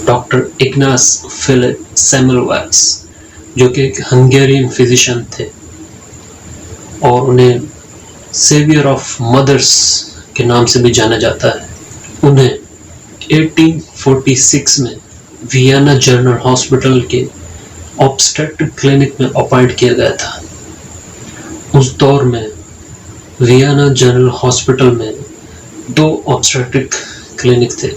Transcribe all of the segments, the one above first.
Doctor इग्नास Philip सेमरवाइस, जो कि एक हंगेरियन फिजिशियन थे और उन्हें सेवियर ऑफ मदर्स के नाम से भी जाना जाता है। उन्हें 1846 में वियना जनरल हॉस्पिटल के ऑब्स्टेट्रिक क्लिनिक में अपॉइंट किया गया था। उस दौर में वियना जनरल हॉस्पिटल में 2 ऑब्स्टेट्रिक क्लिनिक थे।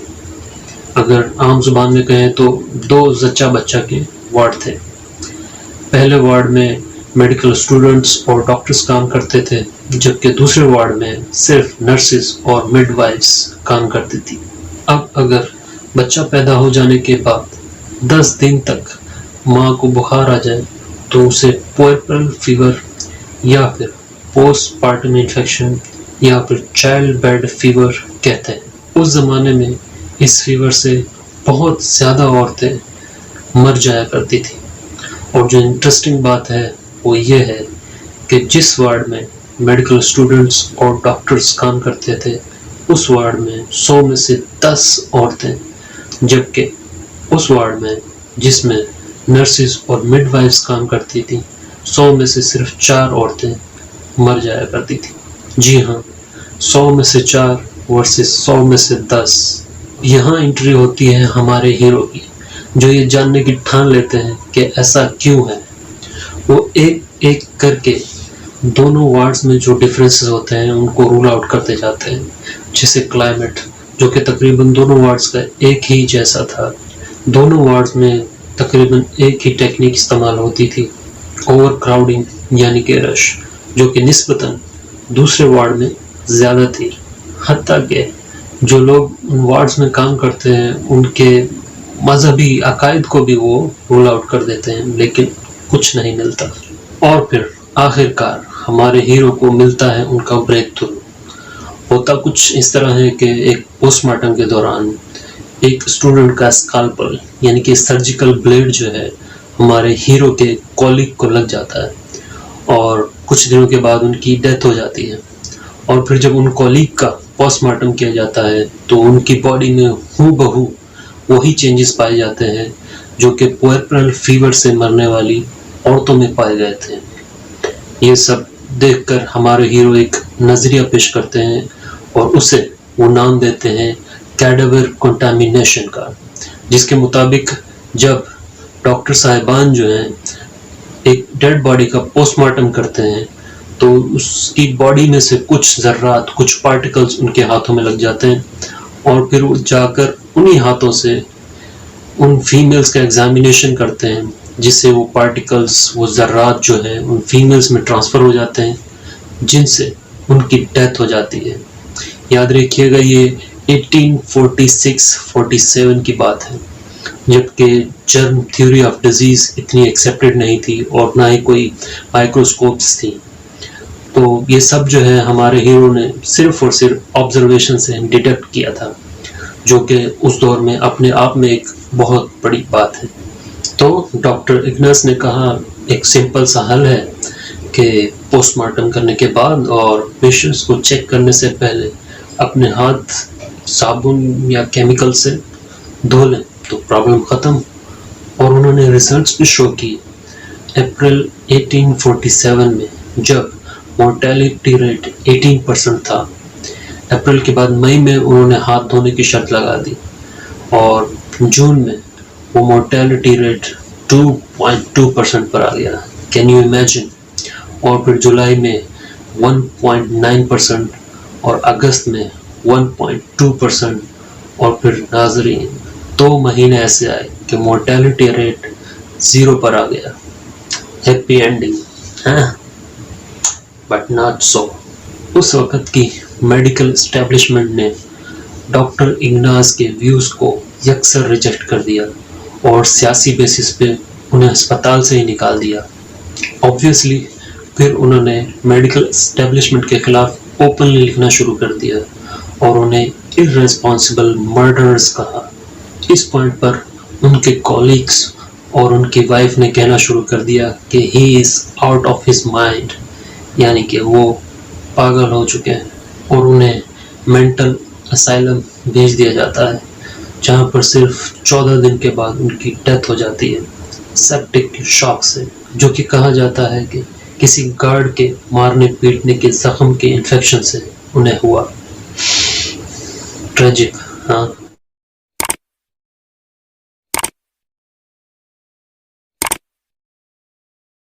अगर आम जुबान में कहें तो 2 जच्चा बच्चा के वार्ड थे। पहले वार्ड में मेडिकल स्टूडेंट्स और डॉक्टर्स काम करते थे, जबकि दूसरे वार्ड में सिर्फ नर्सेस और मिडवाइफ्स काम करती थी। अब अगर बच्चा पैदा हो जाने के बाद 10 दिन तक माँ को बुखार आ जाए तो उसे पुएर्परल फीवर या फिर पोस्टपार्टम इन्फेक्शन या फिर चाइल्ड बेड फीवर कहते हैं। उस जमाने में इस फीवर से बहुत ज़्यादा औरतें मर जाया करती थी। और जो इंटरेस्टिंग बात है वो ये है कि जिस वार्ड में मेडिकल स्टूडेंट्स और डॉक्टर्स काम करते थे उस वार्ड में 100 में से 10 औरतें, जबकि उस वार्ड में जिसमें नर्सेस और मिडवाइफ्स काम करती थी 100 में से सिर्फ 4 औरतें मर जाया करती थी। जी हाँ, 100 में से 4 वर्सेस 100 में से 10। यहाँ एंट्री होती है हमारे हीरो की, जो ये जानने की ठान लेते हैं कि ऐसा क्यों है। वो एक एक करके दोनों वार्ड्स में जो डिफरेंसेस होते हैं उनको रूल आउट करते जाते हैं। जैसे क्लाइमेट, जो कि तकरीबन दोनों वार्ड्स का एक ही जैसा था। दोनों वार्ड्स में तकरीबन एक ही टेक्निक इस्तेमाल होती थी, ओवर क्राउडिंग यानी कि रश, जो कि निस्बतन दूसरे वार्ड में ज़्यादा थी। हत्ता कि जो लोग उन वार्ड्स में काम करते हैं उनके मजहबी अकायद को भी वो रूल आउट कर देते हैं, लेकिन कुछ नहीं मिलता। और फिर आखिरकार हमारे हीरो को मिलता है उनका ब्रेक थ्रू। होता कुछ इस तरह है कि एक पोस्टमार्टम के दौरान एक स्टूडेंट का स्काल्पल यानी कि सर्जिकल ब्लेड जो है हमारे हीरो के कॉलीग को लग जाता है और कुछ दिनों के बाद उनकी डेथ हो जाती है। और फिर जब उन कॉलीग का पोस्टमार्टम किया जाता है तो उनकी बॉडी में हूबहू वही चेंजेस पाए जाते हैं जो कि पुएर्परल फीवर से मरने वाली औरतों में पाए गए थे। ये सब देखकर हमारे हीरो एक नजरिया पेश करते हैं और उसे वो नाम देते हैं कैडावर कंटामिनेशन का, जिसके मुताबिक जब डॉक्टर साहिबान जो हैं एक डेड बॉडी का पोस्टमार्टम करते हैं तो उसकी बॉडी में से कुछ जर्रात, कुछ पार्टिकल्स उनके हाथों में लग जाते हैं और फिर वो जाकर उन्हीं हाथों से उन फीमेल्स का एग्जामिनेशन करते हैं, जिससे वो पार्टिकल्स, वो जर्रात जो है उन फीमेल्स में ट्रांसफ़र हो जाते हैं, जिनसे उनकी डेथ हो जाती है। याद रखिएगा ये 1846-47 की बात है, जबकि जर्म थ्योरी ऑफ डिजीज़ इतनी एक्सेप्टेड नहीं थी और ना ही कोई माइक्रोस्कोप्स थी। तो ये सब जो है हमारे हीरो ने सिर्फ और सिर्फ ऑब्जर्वेशन से डिटेक्ट किया था, जो कि उस दौर में अपने आप में एक बहुत बड़ी बात है। तो डॉक्टर इग्नास ने कहा एक सिंपल सा हल है कि पोस्टमार्टम करने के बाद और पेशेंट्स को चेक करने से पहले अपने हाथ साबुन या केमिकल से धो लें तो प्रॉब्लम ख़त्म। और उन्होंने रिसर्च भी शो की। अप्रैल 1847 में जब मोर्टेलिटी रेट 18% था, अप्रैल के बाद मई में उन्होंने हाथ धोने की शर्त लगा दी और जून में वो मोर्टेलिटी रेट 2.2% पर आ गया। Can you imagine? और फिर जुलाई में 1.9% और अगस्त में 1.2% और फिर नाज़रीन 2 महीने ऐसे आए कि मोर्टेलिटी रेट 0 पर आ गया। हैप्पी एंडिंग, हाँ? But not so. उस वक़्त की मेडिकल एस्टेब्लिशमेंट ने डॉक्टर इग्नास के व्यूज़ को यकसर रिजेक्ट कर दिया और सियासी बेसिस पे उन्हें अस्पताल से ही निकाल दिया। ऑब्वियसली फिर उन्होंने मेडिकल एस्टेब्लिशमेंट के खिलाफ ओपनली लिखना शुरू कर दिया और उन्हें इररेस्पॉन्सिबल मर्डरर्स कहा। इस पॉइंट पर उनके कॉलीग्स और उनकी वाइफ ने कहना शुरू कर दिया कि he is out of his mind, यानी कि वो पागल हो चुके हैं और उन्हें मेंटल असाइलम भेज दिया जाता है। जहां पर सिर्फ 14 दिन के बाद उनकी डेथ हो जाती है सेप्टिक शॉक से, जो कि कहा जाता है कि किसी गार्ड के मारने पीटने के जख्म के इन्फेक्शन से उन्हें हुआ। ट्रेजिक, हाँ।